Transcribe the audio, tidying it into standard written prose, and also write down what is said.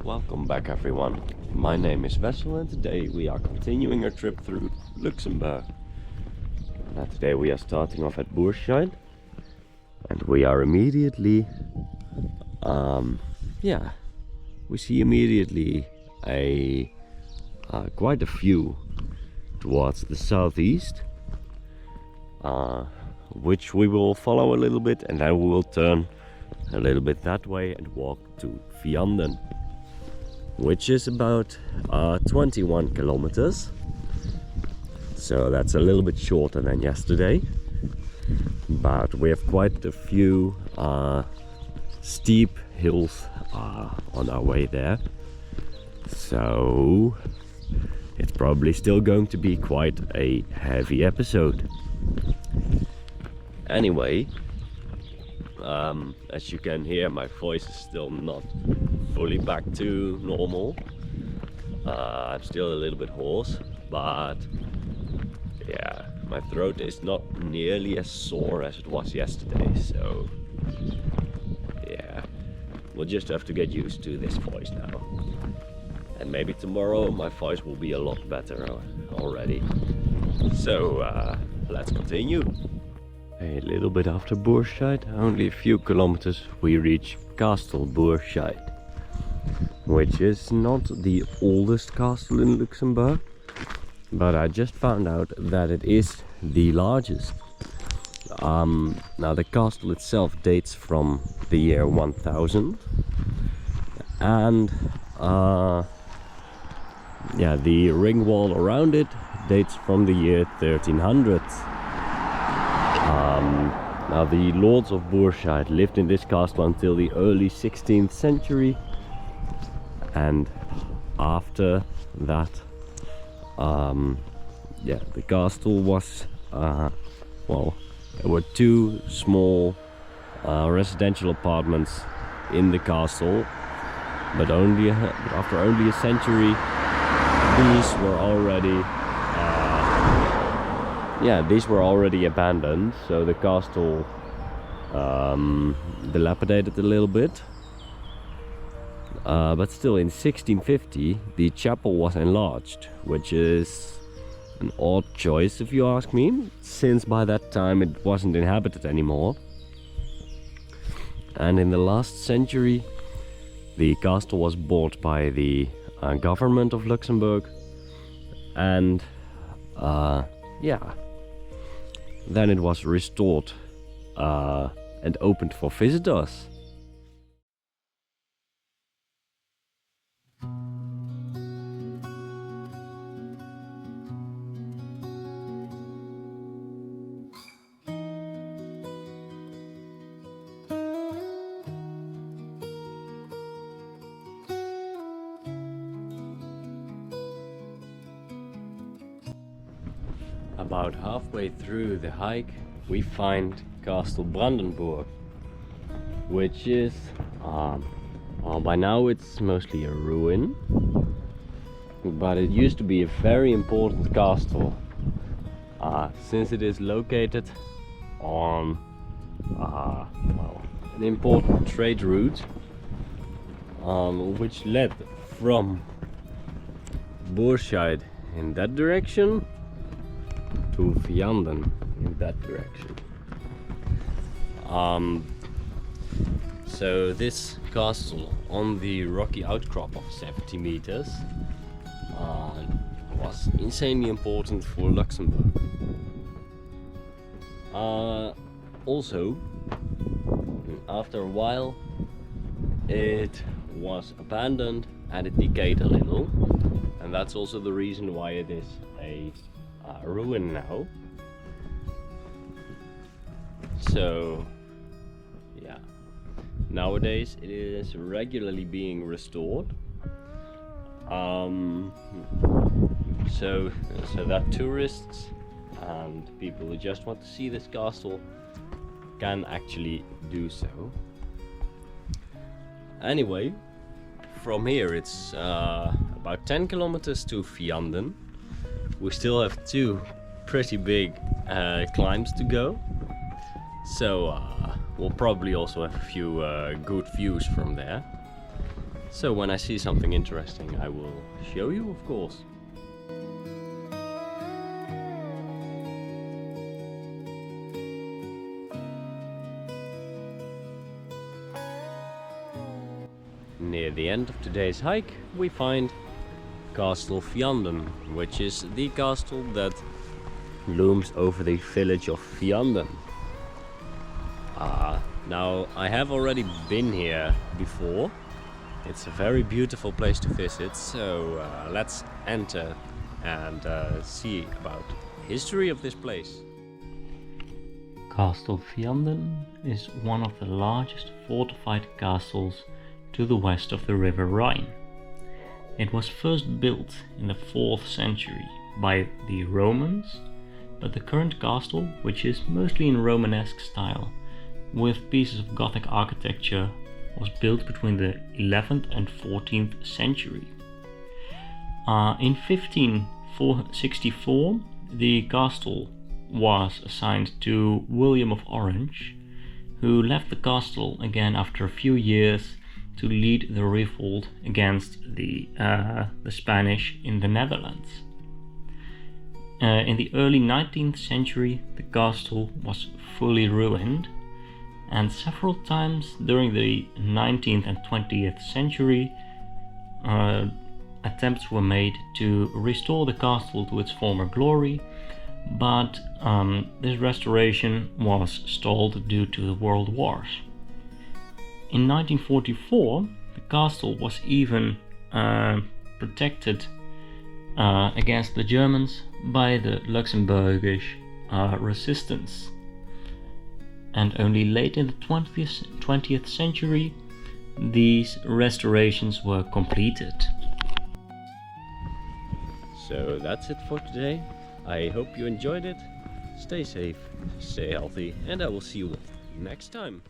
Welcome back everyone. My name is Vessel and today we are continuing our trip through Luxembourg. Now today we are starting off at Bourscheid and we are immediately we see immediately quite a view towards the southeast, which we will follow a little bit, and then we will turn a little bit that way and walk to Vianden, which is about 21 kilometers. So that's a little bit shorter than yesterday, but we have quite a few steep hills on our way there, so it's probably still going to be quite a heavy episode. Anyway, as you can hear, my voice is still not fully back to normal. I'm still a little bit hoarse, but yeah, my throat is not nearly as sore as it was yesterday, so yeah, we'll just have to get used to this voice now. And maybe tomorrow my voice will be a lot better already. So let's continue. A little bit after Bourscheid, only a few kilometers, we reach Castle Bourscheid, which is not the oldest castle in Luxembourg, but I just found out that it is the largest. Now the castle itself dates from the year 1000, and the ring wall around it dates from the year 1300. Now the lords of Bourscheid lived in this castle until the early 16th century, and after that the castle was there were two small residential apartments in the castle, but after only a century these were already abandoned, so the castle dilapidated a little bit. But still, in 1650 the chapel was enlarged, which is an odd choice if you ask me, since by that time it wasn't inhabited anymore. And in the last century the castle was bought by the government of Luxembourg, and then it was restored and opened for visitors. About halfway through the hike we find Castle Brandenburg, which is by now it's mostly a ruin, but it used to be a very important castle, since it is located on an important trade route which led from Bourscheid in that direction to Vianden in that direction. So this castle on the rocky outcrop of 70 meters was insanely important for Luxembourg. Also, after a while it was abandoned and it decayed a little, and that's also the reason why it is a ruin now. So yeah, nowadays it is regularly being restored, so that tourists and people who just want to see this castle can actually do so. Anyway, from here it's about 10 kilometers to Vianden. We still have two pretty big climbs to go, so we'll probably also have a few good views from there. So when I see something interesting, I will show you, of course. Near the end of today's hike, we find Castle Vianden, which is the castle that looms over the village of Vianden. Now, I have already been here before. It's a very beautiful place to visit, so let's enter and see about the history of this place. Castle Vianden is one of the largest fortified castles to the west of the river Rhine. It was first built in the 4th century by the Romans, but the current castle, which is mostly in Romanesque style, with pieces of Gothic architecture, was built between the 11th and 14th century. In 1564, the castle was assigned to William of Orange, who left the castle again after a few years to lead the revolt against the Spanish in the Netherlands. In the early 19th century, the castle was fully ruined, and several times during the 19th and 20th century, attempts were made to restore the castle to its former glory, but this restoration was stalled due to the world wars. In 1944, the castle was even protected against the Germans by the Luxembourgish resistance. And only late in the 20th century, these restorations were completed. So that's it for today. I hope you enjoyed it. Stay safe, stay healthy, and I will see you next time.